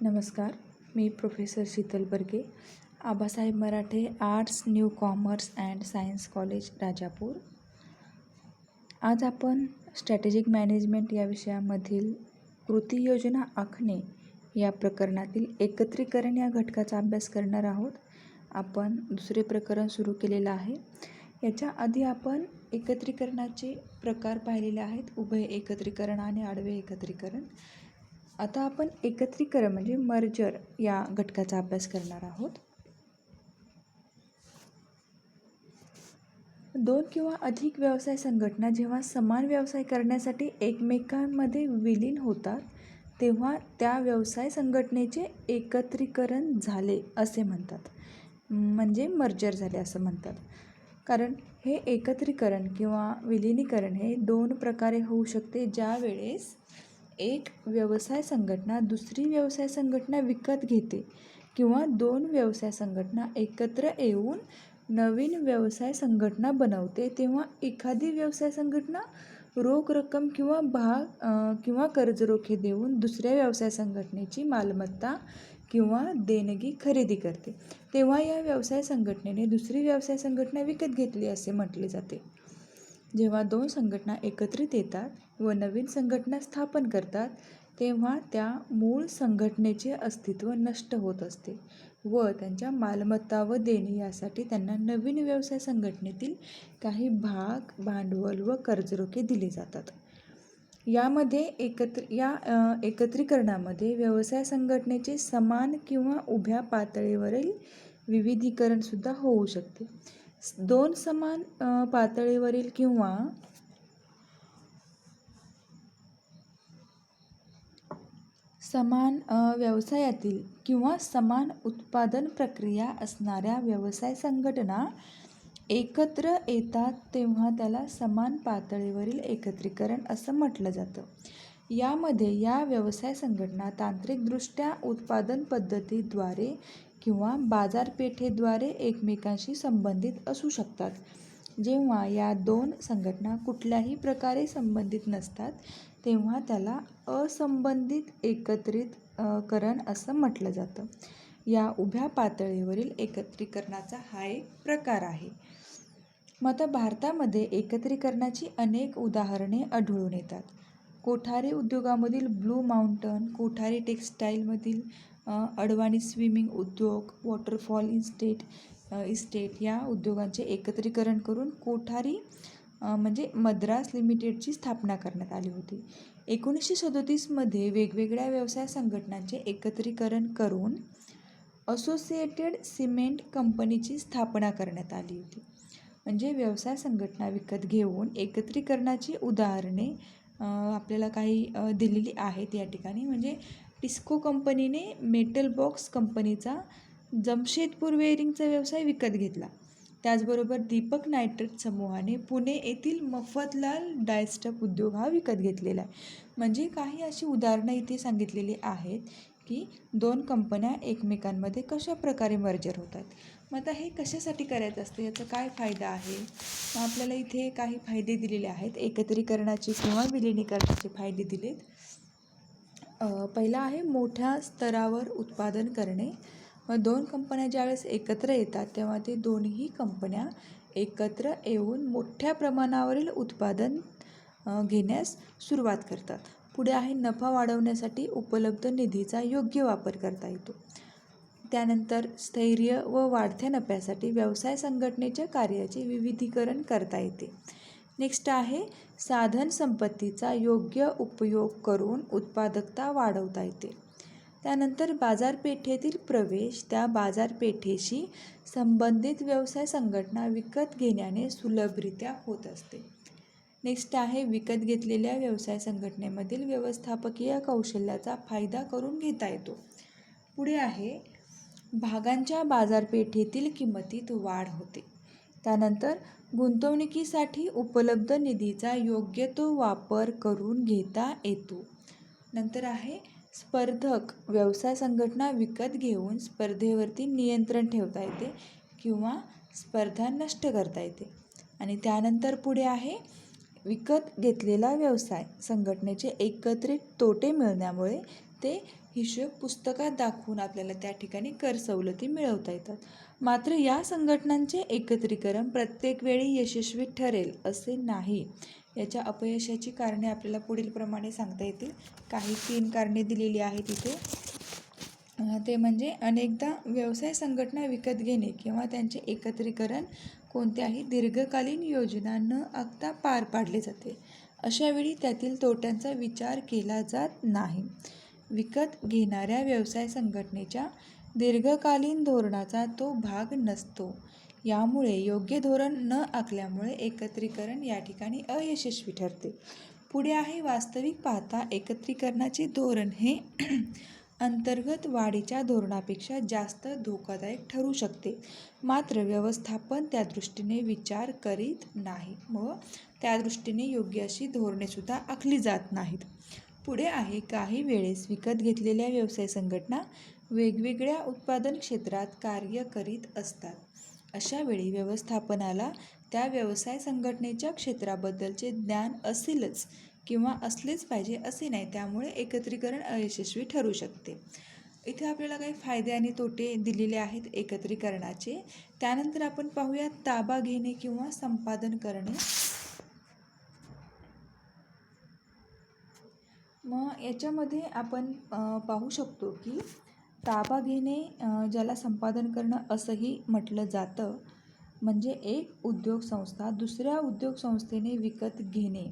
नमस्कार. मी professor Sheetal Barge, Abasaheb Marathe arts new commerce and science college Rajapur. आज आपण स्ट्रॅटेजिक मॅनेजमेंट या विषयामधील कृती योजना आखणे या प्रकरणातील एकत्रीकरण या घटकाचा अभ्यास करणार आहोत. आपण दुसरे प्रकरण सुरू केलेलं आहे. याच्या आधी आपण एकत्रीकरणाचे प्रकार पाहिलेले आहेत, उभय एकत्रीकरण आणि आडवे एकत्रीकरण. आता आपण एकत्रीकरण म्हणजे मर्जर या घटकाचा अभ्यास करणार आहोत. दोन किंवा अधिक व्यवसाय संघटना जेव्हा समान व्यवसाय करण्यासाठी एकमेकांमध्ये विलीन होतात तेव्हा त्या व्यवसाय संघटनेचे एकत्रीकरण झाले असे म्हणतात, म्हणजे मर्जर झाले असं म्हणतात. कारण हे एकत्रीकरण किंवा विलिनीकरण हे दोन प्रकारे होऊ शकते. ज्या वेळेस एक व्यवसाय संघटना दुसरी व्यवसाय संघटना विकत घेते किंवा दोन व्यवसाय संघटना एकत्र येऊन नवीन व्यवसाय संघटना बनवते, तेव्हा एखादी व्यवसाय संघटना रोख रक्कम किंवा भाग किंवा कर्जरोखे देऊन दुसऱ्या व्यवसाय संघटनेची मालमत्ता किंवा देणगी खरेदी करते, तेव्हा या व्यवसाय संघटनेने दुसरी व्यवसाय संघटना विकत घेतली असे म्हटले जाते. जेव्हा दोन संघटना एकत्रित येतात व नवीन संघटना स्थापन करतात तेव्हा त्या मूळ संघटनेचे अस्तित्व नष्ट होत असते व त्यांच्या मालमत्ता व देणी यासाठी त्यांना नवीन व्यवसाय संघटनेतील काही भाग, भांडवल व कर्जरोखे दिले जातात. यामध्ये एकत्रीकरणामध्ये व्यवसाय संघटनेचे समान किंवा उभ्या पातळीवरील विविधीकरण सुद्धा होऊ शकते. दोन समान पातळीवरील किंवा समान व्यवसायातील किंवा समान उत्पादन प्रक्रिया असणाऱ्या व्यवसाय संघटना एकत्र येतात तेव्हा त्याला समान पातळीवरील एकत्रीकरण असं म्हटलं जातं. यामध्ये या व्यवसाय संघटना तांत्रिकदृष्ट्या उत्पादन पद्धतीद्वारे किंवा बाजारपेठेद्वारे एकमेकांशी संबंधित असू शकतात. जेव्हा या दोन संघटना कुठल्याही प्रकारे संबंधित नसतात तेव्हा त्याला असंबंधित एकत्रितकरण असं म्हटलं जातं. या उभ्या पातळीवरील एकत्रीकरणाचा हा एक प्रकार आहे. मग आता भारतामध्ये एकत्रीकरणाची अनेक उदाहरणे आढळून येतात. कोठारी उद्योगामधील ब्लू माउंटन, कोठारी टेक्स्टाईलमधील अडवाणी स्विमिंग उद्योग, वॉटरफॉल इस्टेट या उद्योगांचे एकत्रीकरण करून कोठारी म्हणजे मद्रास लिमिटेडची स्थापना करण्यात आली होती. 1937मध्ये वेगवेगळ्या व्यवसाय संघटनांचे एकत्रीकरण करून असोसिएटेड सिमेंट कंपनीची स्थापना करण्यात आली होती. म्हणजे व्यवसाय संघटना विकत घेऊन एकत्रीकरणाची उदाहरणे आपल्याला काही दिलेली आहेत या ठिकाणी. म्हणजे टिस्को कंपनीने मेटल बॉक्स कंपनीचा जमशेदपूर वेअरिंगचा व्यवसाय विकत घेतला. त्याचबरोबर दीपक नायट्रेट समूहाने पुणे येथील मफतलाल डायस्टफ उद्योग हा विकत घेतलेला आहे. म्हणजे काही अशी उदाहरणं इथे सांगितलेली आहेत की दोन कंपन्या एकमेकांमध्ये कशा प्रकारे मर्जर होतात. मग आता हे कशासाठी करायचं असतं, याचा काय फायदा आहे. मग आपल्याला इथे काही फायदे दिलेले आहेत. एकत्रीकरणाचे किंवा विलिनीकरणाचे फायदे दिलेत. पहिला आहे मोठ्या स्तरावर उत्पादन करणे. मग दोन कंपन्या ज्यावेळेस एकत्र येतात तेव्हा ते दोन्ही कंपन्या एकत्र येऊन मोठ्या प्रमाणावरील उत्पादन घेण्यास सुरुवात करतात. पुढे आहे नफा वाढवण्यासाठी उपलब्ध निधीचा योग्य वापर करता येतो. त्यानंतर स्थैर्य व वाढत्या नफ्यासाठी व्यवसाय संघटनेच्या कार्याचे विविधीकरण करता येते. नेक्स्ट आहे साधन संपत्तीचा योग्य उपयोग करून उत्पादकता वाढवता येते. त्यानंतर बाजारपेठेतील प्रवेश, त्या बाजारपेठेशी संबंधित व्यवसाय संघटना विकत घेण्याने सुलभरित्या होत असते. नेक्स्ट आहे विकत घेतलेल्या व्यवसाय संघटनेमधील व्यवस्थापकीय कौशल्याचा फायदा करून घेता येतो. पुढे आहे भागांच्या बाजारपेठेतील किंमतीत वाढ होते. त्यानंतर गुंतवणुकीसाठी उपलब्ध निधीचा योग्य तो वापर करून घेता येतो. नंतर आहे स्पर्धक व्यवसाय संघटना विकत घेऊन स्पर्धेवरती नियंत्रण ठेवता येते किंवा स्पर्धा नष्ट करता येते. आणि त्यानंतर पुढे आहे विकत घेतलेला व्यवसाय संघटनेचे एकत्रित तोटे मिळण्यामुळे ते हिशोब पुस्तकात दाखवून आपल्याला त्या ठिकाणी कर सवलती मिळवता येतात. मात्र या संघटनांचे एकत्रीकरण प्रत्येक वेळी यशस्वी ठरेल असे नाही. याच्या अपयशाची कारणे आपल्याला पुढील प्रमाणे सांगता येतील. काही 3 कारणे दिलेली आहेत इथे. ते म्हणजे अनेकदा व्यवसाय संघटना विकत घेणे किंवा त्यांचे एकत्रीकरण कोणत्याही दीर्घकालीन योजना न आखता पार पाडले जाते. अशावेळी त्यातील तोट्यांचा विचार केला जात नाही. विकत घेणाऱ्या व्यवसाय संघटनेच्या दीर्घकालीन धोरणाचा तो भाग नसतो. यामुळे योग्य धोरण न आखल्यामुळे एकत्रीकरण या ठिकाणी अयशस्वी ठरते. पुढे आहे, वास्तविक पाहता एकत्रीकरणाचे धोरण हे अंतर्गत वाढीच्या धोरणापेक्षा जास्त धोकादायक ठरू शकते. मात्र व्यवस्थापन त्या दृष्टीने विचार करीत नाही व त्या दृष्टीने योग्य अशी धोरणेसुद्धा आखली जात नाहीत. पुढे आहे, काही वेळेस विकत घेतलेल्या व्यवसाय संघटना वेगवेगळ्या उत्पादन क्षेत्रात कार्य करीत असतात. अशा वेळी व्यवस्थापनाला त्या व्यवसाय संघटनेच्या क्षेत्राबद्दलचे ज्ञान असेलच किंवा असलेच पाहिजे असे नाही. त्यामुळे एकत्रीकरण अयशस्वी ठरू शकते. इथे आपल्याला काही फायदे आणि तोटे दिलेले आहेत एकत्रीकरणाचे. त्यानंतर आपण पाहूया ताबा घेणे किंवा संपादन करणे. मग याच्यामध्ये आपण पाहू शकतो की ताबा घेणे ज्याला संपादन करणं असंही म्हटलं जातं. म्हणजे एक उद्योगसंस्था दुसऱ्या उद्योगसंस्थेने विकत घेणे.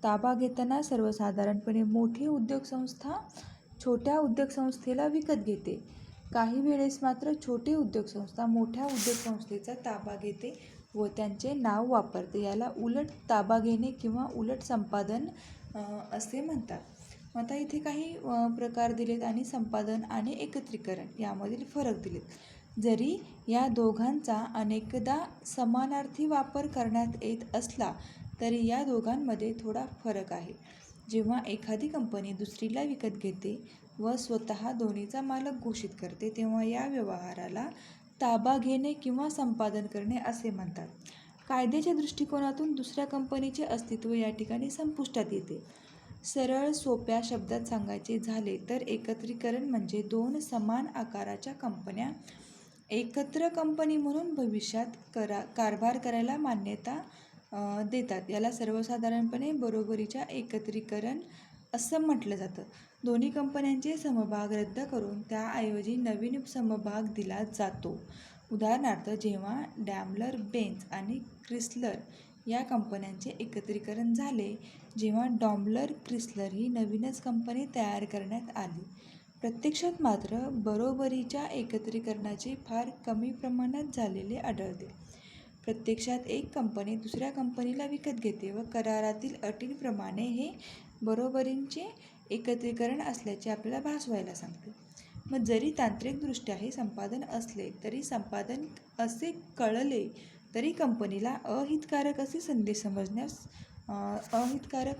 ताबा घेताना सर्वसाधारणपणे मोठी उद्योगसंस्था छोट्या उद्योगसंस्थेला विकत घेते. काही वेळेस मात्र छोटी उद्योगसंस्था मोठ्या उद्योगसंस्थेचा ताबा घेते व त्यांचे नाव वापरते. याला उलट ताबा घेणे किंवा उलट संपादन असे म्हणतात. आता इथे काही प्रकार दिलेत आणि संपादन आणि एकत्रीकरण यामधील फरक दिलेत. जरी या दोघांचा अनेकदा समानार्थी वापर करण्यात येत असला तरी या दोघांमध्ये थोडा फरक आहे. जेव्हा एखादी कंपनी दुसरीला विकत घेते व स्वतः दोन्हीचा मालक घोषित करते तेव्हा या व्यवहाराला ताबा घेणे किंवा संपादन करणे असे म्हणतात. कायद्याच्या दृष्टिकोनातून दुसऱ्या कंपनीचे अस्तित्व या ठिकाणी संपुष्टात येते. सरळ सोप्या शब्दात सांगायचे झाले तर एकत्रीकरण म्हणजे 2 समान आकाराच्या कंपन्या एकत्र कंपनी म्हणून भविष्यात कारभार करायला मान्यता देतात. याला सर्वसाधारणपणे बरोबरीच्या एकत्रीकरण असं म्हटलं जातं. दोन्ही कंपन्यांचे समभाग रद्द करून त्याऐवजी नवीन समभाग दिला जातो. उदाहरणार्थ, जेव्हा डॅमलर बेंझ आणि क्रिसलर या कंपन्यांचे एकत्रीकरण झाले, जेव्हा डॉमलर क्रिसलर ही नवीनच कंपनी तयार करण्यात आली. प्रत्यक्षात मात्र बरोबरीच्या एकत्रीकरणाचे फार कमी प्रमाणात झालेले आढळते. प्रत्यक्षात एक कंपनी दुसऱ्या कंपनीला विकत घेते व करारातील अटींप्रमाणे हे बरोबरीचे एकत्रीकरण असल्याचे आपल्याला भासवायला सांगते. मग जरी तांत्रिकदृष्ट्या हे संपादन असले तरी संपादन असे कळले तरी कंपनीला अहितकारक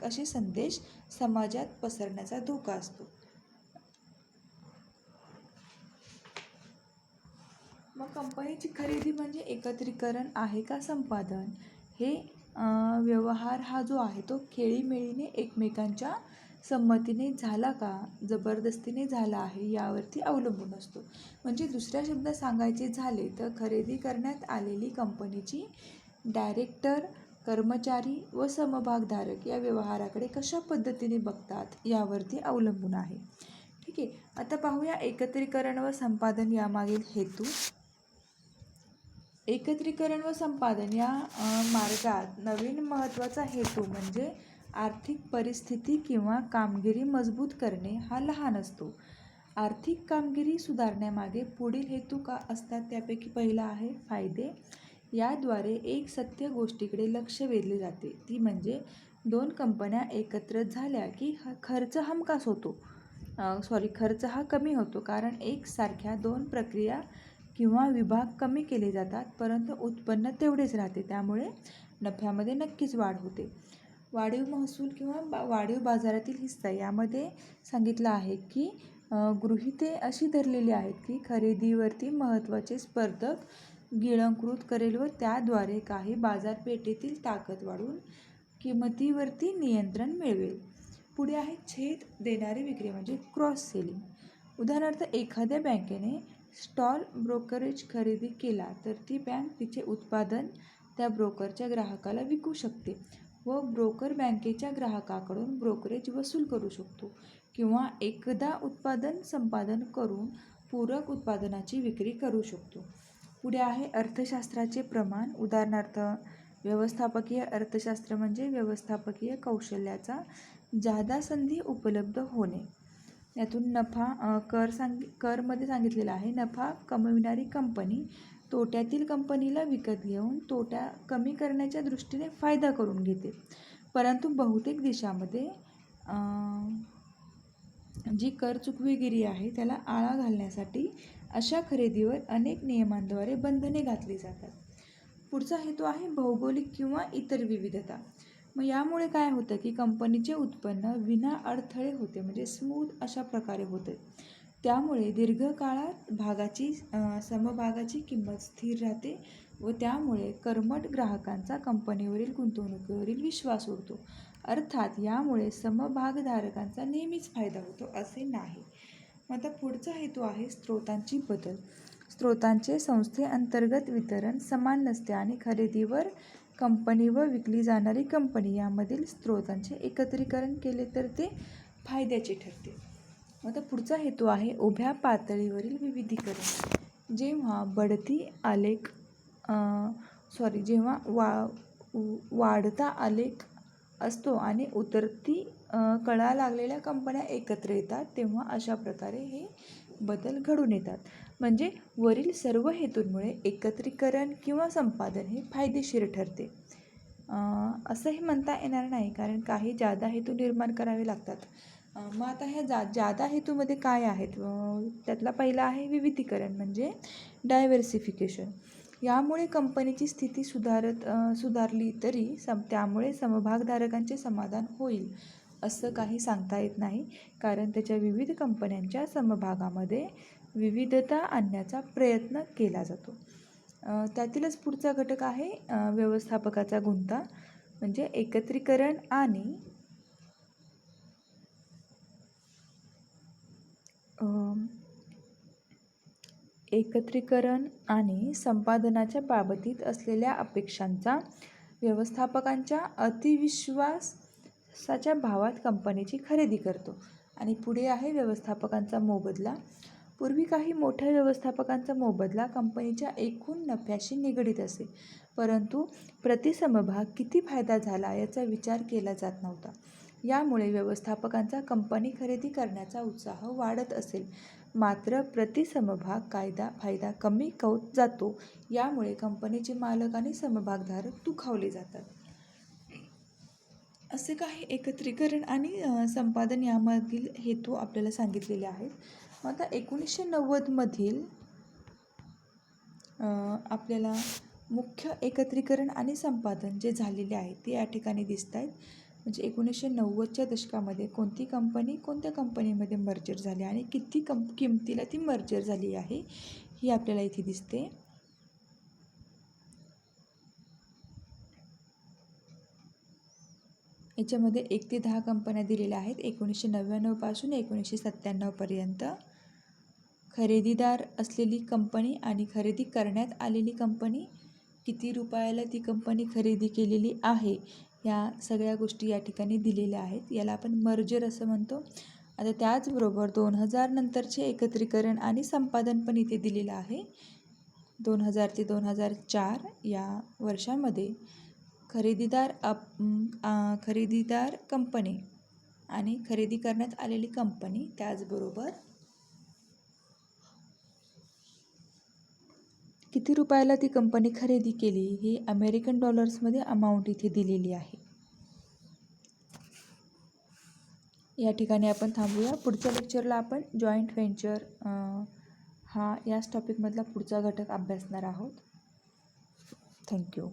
असे संदेश समाजात पसरण्याचा धोका असतो. मग कंपनीची खरेदी म्हणजे एकत्रीकरण आहे का संपादन? हे व्यवहार हा जो आहे तो खेळीमेळीने एकमेकांच्या संमतीने झाला का जबरदस्तीने झाला आहे यावरती अवलंबून असतो. म्हणजे दुसऱ्या शब्दात सांगायचे झाले तर खरेदी करण्यात आलेली कंपनीची डायरेक्टर, कर्मचारी व समभागधारक या व्यवहाराकडे कशा पद्धतीने बघतात यावरती अवलंबून आहे. ठीक आहे. आता पाहूया एकत्रीकरण व संपादन यामागील हेतू. एकत्रीकरण व संपादन या मार्गात नवीन महत्त्वाचा हेतू म्हणजे आर्थिक परिस्थिती किंवा कामगिरी मजबूत करणे हा लहान असतो. आर्थिक कामगिरी सुधारण्यामागे पुढील हेतू का असतात त्यापैकी पहिला आहे फायदे. याद्वारे एक सत्य गोष्टीकडे लक्ष वेधले जाते, ती म्हणजे 2 कंपन्या एकत्र झाल्या की खर्च हा कमी होतो. कारण एकसारख्या 2 प्रक्रिया किंवा विभाग कमी केले जातात परंतु उत्पन्न तेवढेच राहते. त्यामुळे नफ्यामध्ये नक्कीच वाढ होते. वाढीव महसूल किंवा वाढीव बाजारातील हिस्सा यामध्ये सांगितलं आहे की गृहीते अशी धरलेली आहेत की खरेदीवरती महत्त्वाचे स्पर्धक गिळंकृत करेल व त्याद्वारे काही बाजारपेठेतील ताकद वाढवून किंमतीवरती नियंत्रण मिळवेल. पुढे आहे छेद देणारी विक्री म्हणजे क्रॉस सेलिंग. उदाहरणार्थ एखाद्या बँकेने स्टॉल ब्रोकरेज खरेदी केला तर ती बँक तिचे उत्पादन त्या ब्रोकरच्या ग्राहकाला विकू शकते व ब्रोकर बँकेच्या ग्राहकाकडून ब्रोकरेज वसूल करू शकतो किंवा एकदा उत्पादन संपादन करून पूरक उत्पादनाची विक्री करू शकतो. पुढे आहे अर्थशास्त्राचे प्रमाण. उदाहरणार्थ व्यवस्थापकीय अर्थशास्त्र म्हणजे व्यवस्थापकीय कौशल्याचा जादा संधी उपलब्ध होणे. यातून नफा करमध्ये सांगितलेला आहे, नफा कमविणारी कंपनी तोट्यातील कंपनीला विकत घेऊन तोट्या कमी करण्याच्या दृष्टीने फायदा करून घेते. परंतु बहुतेक देशामध्ये जी कर चुकवेगिरी आहे त्याला आळा घालण्यासाठी अशा खरेदीवर अनेक नियमांद्वारे बंधने घातली जातात. पुढचा हेतू आहे भौगोलिक किंवा इतर विविधता. मग यामुळे काय होतं की कंपनीचे उत्पन्न विना अडथळे होते म्हणजे स्मूथ अशा प्रकारे होते. त्यामुळे दीर्घकाळात समभागाची किंमत स्थिर राहते व त्यामुळे कर्मठ ग्राहकांचा कंपनीवरील गुंतवणुकीवरील विश्वास उडतो. अर्थात यामुळे समभागधारकांचा नेहमीच फायदा होतो असे नाही. मग आता पुढचा हेतू आहे स्त्रोतांची बदल. स्त्रोतांचे संस्थेअंतर्गत वितरण समान नसते आणि खरेदीवर कंपनी व विकली जाणारी कंपनी यामधील स्त्रोतांचे एकत्रीकरण केले तर ते फायद्याचे ठरते. आता पुढचा हेतू आहे उभ्या पातळीवरील विविधीकरण. जेव्हा वाढता आलेख असतो आणि उतरती कळा लागलेल्या कंपन्या एकत्र येतात तेव्हा अशा प्रकारे हे बदल घडून येतात. म्हणजे वरील सर्व हेतूंमुळे एकत्रीकरण किंवा संपादन हे फायदेशीर ठरते. असंही म्हणता येणार नाही कारण काही जादा हेतू निर्माण करावे लागतात. मग आता ह्या जादा हेतूमध्ये काय आहेत? त्यातला पहिला आहे विविधीकरण म्हणजे डायव्हर्सिफिकेशन. यामुळे कंपनीची स्थिती सुधारली तरी त्यामुळे समभागधारकांचे समाधान होईल असं काही सांगता येत नाही कारण त्याच्या विविध कंपन्यांच्या समभागामध्ये विविधता आणण्याचा प्रयत्न केला जातो. त्यातीलच पुढचा घटक आहे व्यवस्थापकाचा गुंता म्हणजे एकत्रीकरण आणि संपादनाच्या बाबतीत असलेल्या अपेक्षांचा व्यवस्थापकांच्या अतिविश्वासाच्या भावात कंपनीची खरेदी करतो. आणि पुढे आहे व्यवस्थापकांचा मोबदला. पूर्वी काही मोठ्या व्यवस्थापकांचा मोबदला कंपनीच्या एकूण नफ्याशी निगडीत असे परंतु प्रतिसमभाग किती फायदा झाला याचा विचार केला जात नव्हता. यामुळे व्यवस्थापकांचा कंपनी खरेदी करण्याचा उत्साह वाढत असेल मात्र प्रतिसमभाग फायदा कमी होत जातो. यामुळे कंपनीचे मालक आणि समभागधारक दुखावले जातात. असे काही एकत्रीकरण आणि संपादन यामधील हेतू आपल्याला सांगितलेले आहेत. आता 1990 मधील आपल्याला मुख्य एकत्रीकरण आणि संपादन जे झालेले आहे ते या ठिकाणी दिसत आहेत. म्हणजे 1990च्या दशकामध्ये कोणती कंपनी कोणत्या कंपनीमध्ये मर्जर झाली आणि किती किमतीला ती मर्जर झाली आहे ही आपल्याला इथे दिसते. याच्यामध्ये 1 ते 10 कंपन्या दिलेल्या आहेत 1999 पासून 1997 पर्यंत. खरेदीदार असलेली कंपनी आणि खरेदी करण्यात आलेली कंपनी, किती रुपयाला ती कंपनी खरेदी केलेली आहे या सगळ्या गोष्टी या ठिकाणी दिलेल्या आहेत. याला आपण मर्जर असं म्हणतो. आता त्याचबरोबर 2000 नंतरचे एकत्रीकरण आणि संपादन पण इथे दिलेलं आहे. 2000 ते 2004 या वर्षामध्ये खरेदीदार कंपनी आणि खरेदी करण्यात आलेली कंपनी त्याचबरोबर किती रुपयाला ती कंपनी खरेदी केली ही अमेरिकन डॉलर्समध्ये अमाऊंट इथे दिलेली आहे. या ठिकाणी आपण थांबूया. पुढच्या लेक्चरला आपण जॉईंट व्हेंचर याच टॉपिकमधला पुढचा घटक अभ्यासणार आहोत. थँक्यू.